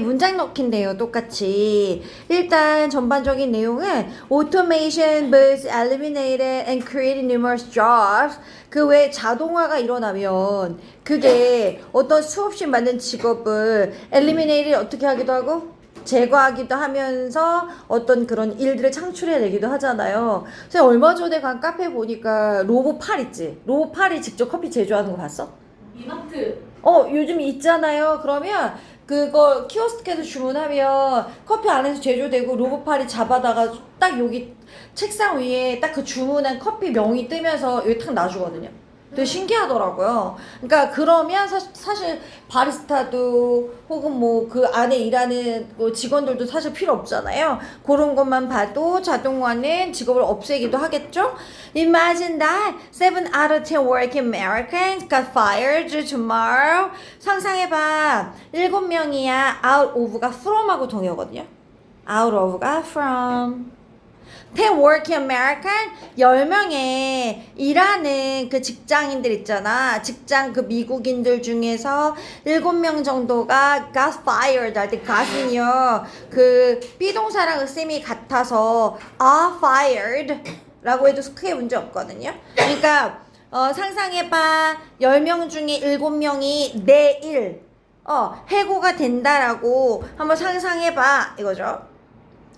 문장 넣기인데요, 똑같이. 일단 전반적인 내용은 Automation boosts eliminated and created numerous jobs. 그 외에 자동화가 일어나면 그게 어떤 수없이 많은 직업을 eliminated 어떻게 하기도 하고 제거하기도 하면서 어떤 그런 일들을 창출해내기도 하잖아요. 그래서 얼마 전에 간 카페 보니까 로봇팔 있지? 로봇팔이 직접 커피 제조하는 거 봤어? 이마트. 요즘 있잖아요. 그러면 그거 키오스크에서 주문하면 커피 안에서 제조되고 로봇팔이 잡아다가 딱 여기 책상 위에 딱 그 주문한 커피 명이 뜨면서 여기 탁 놔주거든요. 되게 신기하더라고요. 그러니까 그러면 사실 바리스타도 혹은 뭐 그 안에 일하는 뭐 직원들도 사실 필요 없잖아요. 그런 것만 봐도 자동화는 직업을 없애기도 하겠죠. Imagine that 7 out of 10 working Americans got fired tomorrow. 상상해봐. 7명이야. out of가 from하고 동의어거든요. out of가 from. 10 working American 10명의 일하는 그 직장인들 있잖아. 직장 그 미국인들 중에서 7명 정도가 got fired 할 때 got은요 그 비동사랑 셈이 같아서 are fired 라고 해도 크게 문제 없거든요. 그러니까 상상해봐. 10명 중에 7명이 내일 해고가 된다라고 한번 상상해봐 이거죠.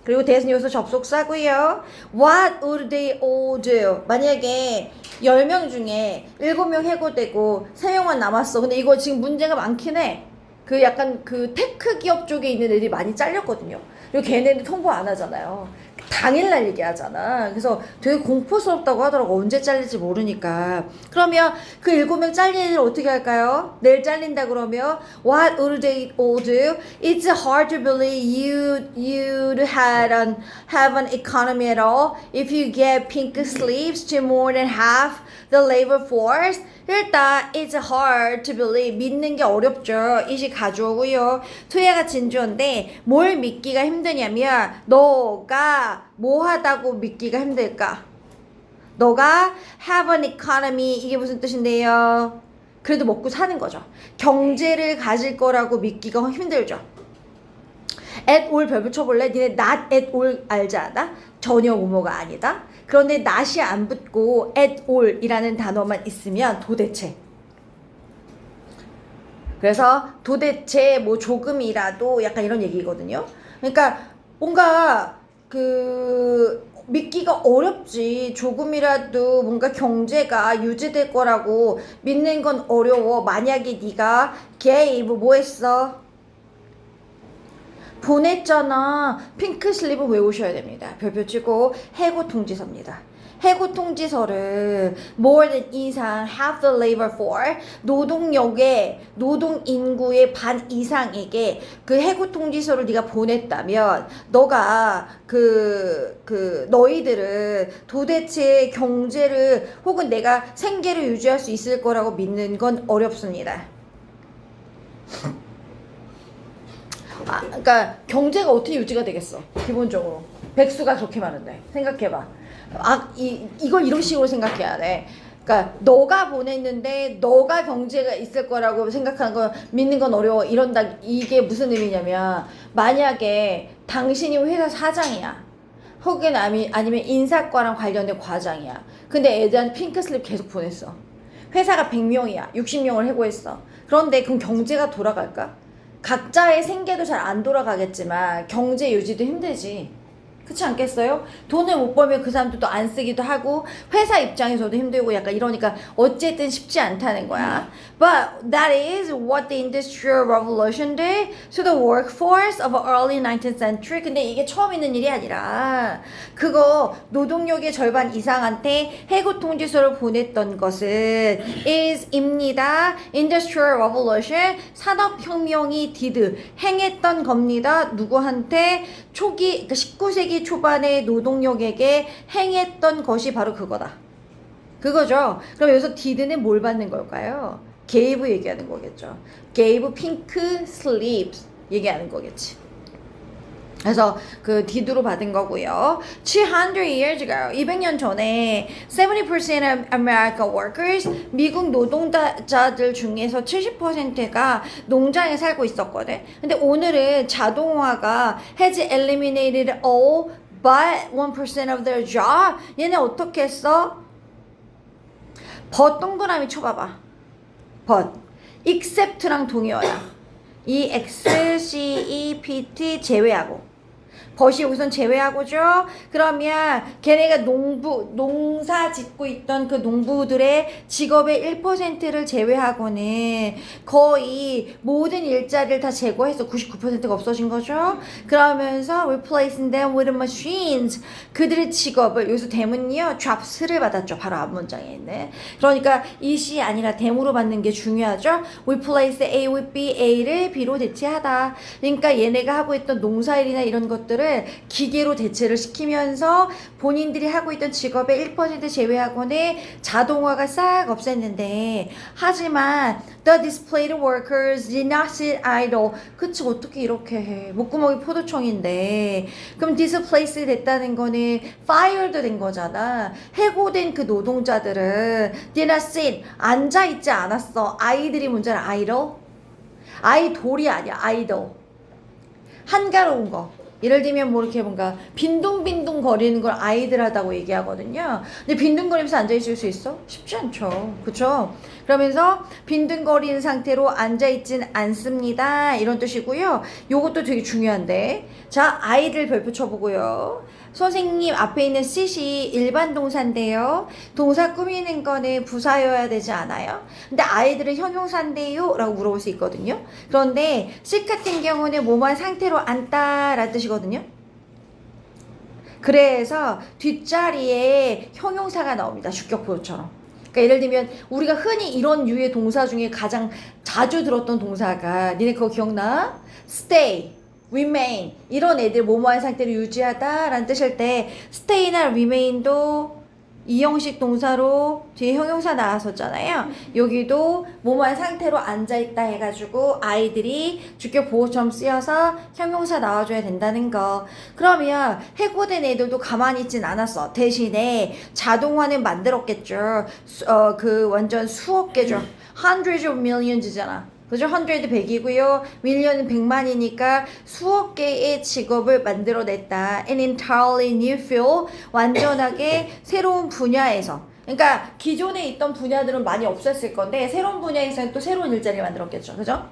그리고 대신여기서 접속사고요. What would they all do? 만약에 10명 중에 7명 해고되고 3명만 남았어. 근데 이거 지금 문제가 많긴 해. 그 약간 그 테크 기업 쪽에 있는 애들이 많이 잘렸거든요. 그리고 걔네는 통보 안 하잖아요. 당일날 얘기하잖아. 그래서 되게 공포스럽다고 하더라고. 언제 잘릴지 모르니까. 그러면 그 7명 잘린 애들 어떻게 할까요? 내일 잘린다 그러면 What would they all do? It's hard to believe you'd have an economy at all if you get pink slips to more than half the labor force. 일단 it's hard to believe 믿는 게 어렵죠. 이시 가져오고요. 토야가 진주어인데 뭘 믿기가 힘드냐면 너가 뭐 하다고 믿기가 힘들까? 너가 have an economy 이게 무슨 뜻인데요? 그래도 먹고 사는 거죠. 경제를 가질 거라고 믿기가 힘들죠. at all 별표 쳐볼래? 니네 not at all 알지 않아? 전혀 뭐뭐가 아니다. 그런데 not이 안 붙고 at all 이라는 단어만 있으면 도대체. 그래서 도대체 뭐 조금이라도 약간 이런 얘기거든요. 그러니까 뭔가 그 믿기가 어렵지. 조금이라도 뭔가 경제가 유지될 거라고 믿는 건 어려워. 만약에 네가 gave 뭐 했어? 보냈잖아. 핑크 슬립은 외우셔야 됩니다. 별표 치고 해고 통지서입니다. 해고 통지서를 more than 이상 half the labor for 노동력의 노동 인구의 반 이상에게 그 해고 통지서를 네가 보냈다면 너가 너희들은 도대체 경제를 혹은 내가 생계를 유지할 수 있을 거라고 믿는 건 어렵습니다. 그러니까 경제가 어떻게 유지가 되겠어? 기본적으로 백수가 그렇게 많은데 생각해봐. 이걸 이런 식으로 생각해야 돼. 그러니까 너가 보냈는데 너가 경제가 있을 거라고 생각하는 거 믿는 건 어려워. 이런다. 이게 무슨 의미냐면 만약에 당신이 회사 사장이야. 혹은 아니면 인사과랑 관련된 과장이야. 근데 애들한테 핑크슬립 계속 보냈어. 회사가 100명이야. 60명을 해고했어. 그런데 그럼 경제가 돌아갈까? 각자의 생계도 잘 안 돌아가겠지만 경제 유지도 힘들지. 그렇지 않겠어요? 돈을 못 벌면 그 사람들도 안 쓰기도 하고 회사 입장에서도 힘들고 약간 이러니까 어쨌든 쉽지 않다는 거야. But that is what the Industrial Revolution did to the workforce of early 19th century. 근데 이게 처음 있는 일이 아니라 그거 노동력의 절반 이상한테 해고 통지서를 보냈던 것은 is입니다. Industrial Revolution 산업혁명이 did 행했던 겁니다. 누구한테? 초기 그러니까 19세기 초반의 노동력에게 행했던 것이 바로 그거다. 그거죠. 그럼 여기서 did는 뭘 받는 걸까요? gave 얘기하는 거겠죠. gave pink sleeves 얘기하는 거겠지. 그래서 그 디드로 받은 거고요. 200 years ago, 200년 전에 70% of American workers, 미국 노동자들 중에서 70%가 농장에 살고 있었거든. 근데 오늘은 자동화가 has eliminated all but 1% of their job. 얘네 어떻게 했어? but 동그라미 쳐봐봐. but except랑 동의어야. 이 X, C, E, P, T 제외하고 벗이 여기선 제외하고죠. 그러면 걔네가 농사 짓고 있던 그 농부들의 직업의 1%를 제외하고는 거의 모든 일자리를 다 제거해서 99%가 없어진 거죠. 그러면서 replacing them with machines. 그들의 직업을, 여기서 대문이요, jobs를 받았죠. 바로 앞 문장에 있는. 그러니까 it이 아니라 them으로 받는 게 중요하죠. replace A with B, A를 B로 대체하다. 그러니까 얘네가 하고 있던 농사일이나 이런 것들을 기계로 대체를 시키면서 본인들이 하고 있던 직업의 1% 제외하고는 자동화가 싹 없앴는데, 하지만 the displaced workers did not sit idle. 그치, 어떻게 이렇게 해. 목구멍이 포도청인데. 그럼 displaced 됐다는 거는 fired 된 거잖아. 해고된 그 노동자들은 did not sit, 앉아있지 않았어. 아이들이 문제는 idle? 아이돌이 아니야, idle. 한가로운 거. 예를 들면 뭐 이렇게 뭔가 빈둥빈둥 거리는 걸 아이들하다고 얘기하거든요. 근데 빈둥거리면서 앉아있을 수 있어? 쉽지 않죠. 그쵸? 그러면서 빈둥거리는 상태로 앉아있진 않습니다. 이런 뜻이고요. 요것도 되게 중요한데. 자, 아이들 별표 쳐보고요. 선생님 앞에 있는 sit이 일반 동사인데요. 동사 꾸미는 거는 부사여야 되지 않아요? 근데 아이들은 형용사인데요? 라고 물어볼 수 있거든요. 그런데 sit 같은 경우는 뭐만 상태로 앉다 라는 뜻이거든요. 그래서 뒷자리에 형용사가 나옵니다. 주격보호처럼. 그러니까 예를 들면 우리가 흔히 이런 유의 동사 중에 가장 자주 들었던 동사가, 니네 그거 기억나? stay, remain, 이런 애들 뭐뭐한 상태를 유지하다 라는 뜻일 때 stay나 remain도 이 형식 동사로 뒤에 형용사 나왔었잖아요. 여기도 뭐뭐한 상태로 앉아있다 해가지고 아이들이 주격 보호처럼 쓰여서 형용사 나와줘야 된다는 거. 그러면 해고된 애들도 가만히 있진 않았어. 대신에 자동화는 만들었겠죠. 그 완전 수억 개죠. hundreds of millions잖아. 그죠? 100 100이고요. 밀리언은 100만이니까 수억 개의 직업을 만들어냈다. An entirely new field. 완전하게 새로운 분야에서. 그러니까 기존에 있던 분야들은 많이 없었을 건데 새로운 분야에서는 또 새로운 일자리를 만들었겠죠. 그죠?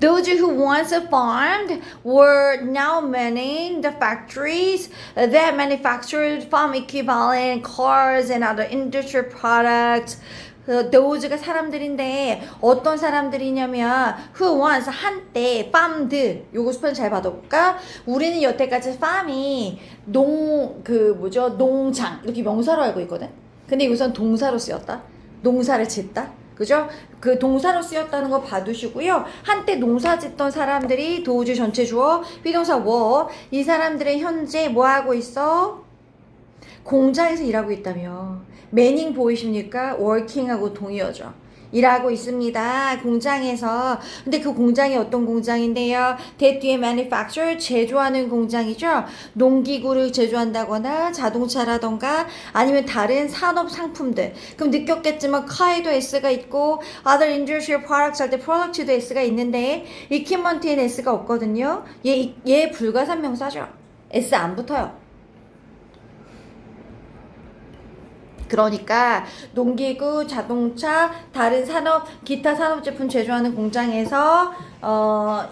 Those who once farmed were now manning the factories that manufactured farm equivalent cars and other industrial products. those가 사람들인데 어떤 사람들이냐면 who once 한때 farmed, 요거 스펠 잘 받아볼까? 우리는 여태까지 farm이 농장 이렇게 명사로 알고 있거든. 근데 우선 동사로 쓰였다. 농사를 짓다. 그죠? 그 동사로 쓰였다는 거 봐두시고요. 한때 농사 짓던 사람들이 도우주 전체 주어 비동사 were. 이 사람들은 현재 뭐 하고 있어? 공장에서 일하고 있다며. 매닝 보이십니까? working하고 동의어죠. 일하고 있습니다. 공장에서. 근데 그 공장이 어떤 공장인데요? that 뒤에 manufacture, 제조하는 공장이죠. 농기구를 제조한다거나 자동차라던가 아니면 다른 산업 상품들. 그럼 느꼈겠지만 car에도 S가 있고 other industrial products 할 때 product도 S가 있는데 equipment에는 S가 없거든요. 얘 불가산명사죠. S 안 붙어요. 그러니까 농기구, 자동차, 다른 산업, 기타 산업 제품 제조하는 공장에서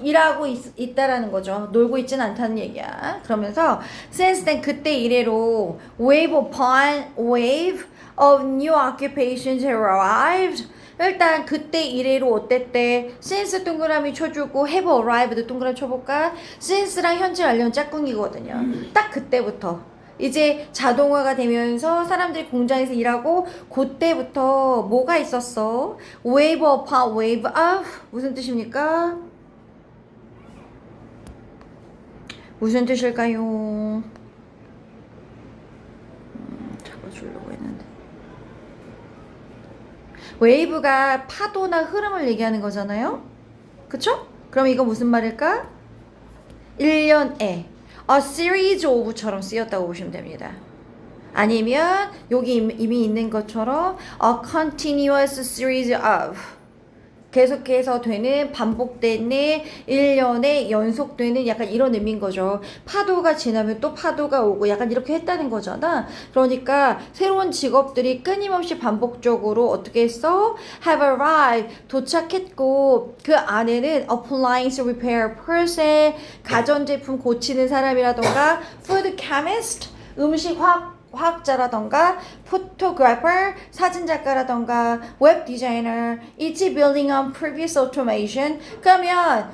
일하고 있다라는 거죠. 놀고 있진 않다는 얘기야. 그러면서 since then, 그때 이래로 wave upon wave of new occupations have arrived. 일단 그때 이래로 어땠대? since 동그라미 쳐주고 have arrived도 동그라미 쳐볼까? since랑 현재 완료는 짝꿍이거든요. 딱 그때부터 이제 자동화가 되면서 사람들이 공장에서 일하고 그때부터 뭐가 있었어? wave upon wave of. 무슨 뜻입니까? 무슨 뜻일까요? 잡아주려고 했는데. wave가 파도나 흐름을 얘기하는 거잖아요? 그쵸? 그럼 이거 무슨 말일까? 1년에 a series of처럼 쓰였다고 보시면 됩니다. 아니면 여기 이미 있는 것처럼 a continuous series of 계속해서 되는 반복되는 1년에 연속되는 약간 이런 의미인 거죠. 파도가 지나면 또 파도가 오고 약간 이렇게 했다는 거잖아. 그러니까 새로운 직업들이 끊임없이 반복적으로 어떻게 했어? have arrived 도착했고 그 안에는 appliance repair person 가전제품 고치는 사람이라던가 food chemist 음식 화학자라던가 photographer 사진작가라던가 웹 디자이너 each building on previous automation 그러면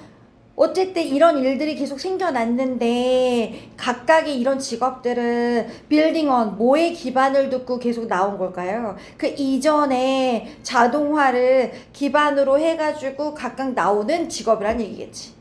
어쨌든 이런 일들이 계속 생겨났는데 각각의 이런 직업들은 building on 뭐에 기반을 두고 계속 나온 걸까요? 그 이전에 자동화를 기반으로 해가지고 각각 나오는 직업이란 얘기겠지.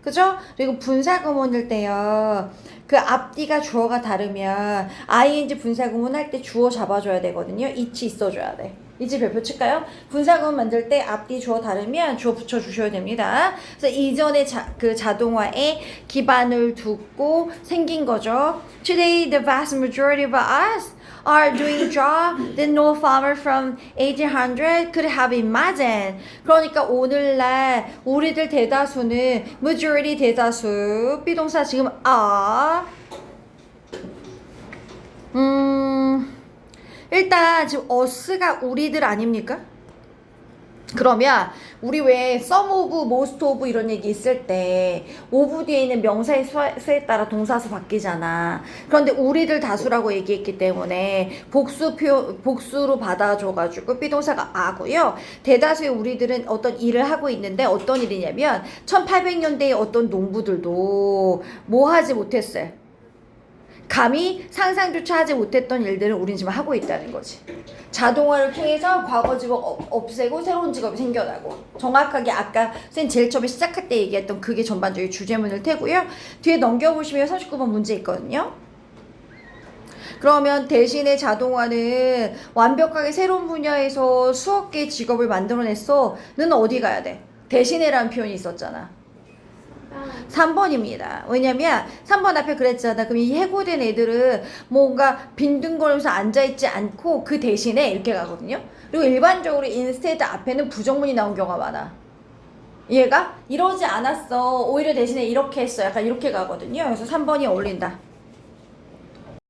그죠? 그리고 분사구문일 때요. 그 앞뒤가 주어가 다르면 ing 분사구문 할 때 주어 잡아줘야 되거든요. each 있어줘야 돼. 이제 별표 칠까요? 분사구문 만들 때 앞뒤 주어 다르면 주어 붙여주셔야 됩니다. 그래서 이전에 그 자동화에 기반을 두고 생긴 거죠. Today the vast majority of us are doing job that no farmer from 1800 could have imagined. 그러니까 오늘날 우리들 대다수는 majority 대다수 비동사 지금 일단 지금 us가 우리들 아닙니까? 그러면 우리 왜 some of, most of 이런 얘기 있을 때 of 뒤에 있는 명사의 수에 따라 동사수 바뀌잖아. 그런데 우리들 다수라고 얘기했기 때문에 복수로 받아줘가지고 비동사가 아고요. 대다수의 우리들은 어떤 일을 하고 있는데 어떤 일이냐면 1800년대의 어떤 농부들도 뭐 하지 못했어요. 감히 상상조차 하지 못했던 일들을 우린 지금 하고 있다는 거지. 자동화를 통해서 과거 직업 없애고 새로운 직업이 생겨나고 정확하게 아까 선생님 제일 처음에 시작할 때 얘기했던 그게 전반적인 주제문일 테고요. 뒤에 넘겨보시면 39번 문제 있거든요. 그러면 대신에 자동화는 완벽하게 새로운 분야에서 수억 개의 직업을 만들어냈어. 는 어디 가야 돼? 대신에라는 표현이 있었잖아. 3번입니다. 왜냐면 3번 앞에 그랬잖아. 그럼 이 해고된 애들은 뭔가 빈둥거리면서 앉아있지 않고 그 대신에 이렇게 가거든요. 그리고 일반적으로 instead 앞에는 부정문이 나온 경우가 많아. 얘가 이러지 않았어. 오히려 대신에 이렇게 했어. 약간 이렇게 가거든요. 그래서 3번이 어울린다.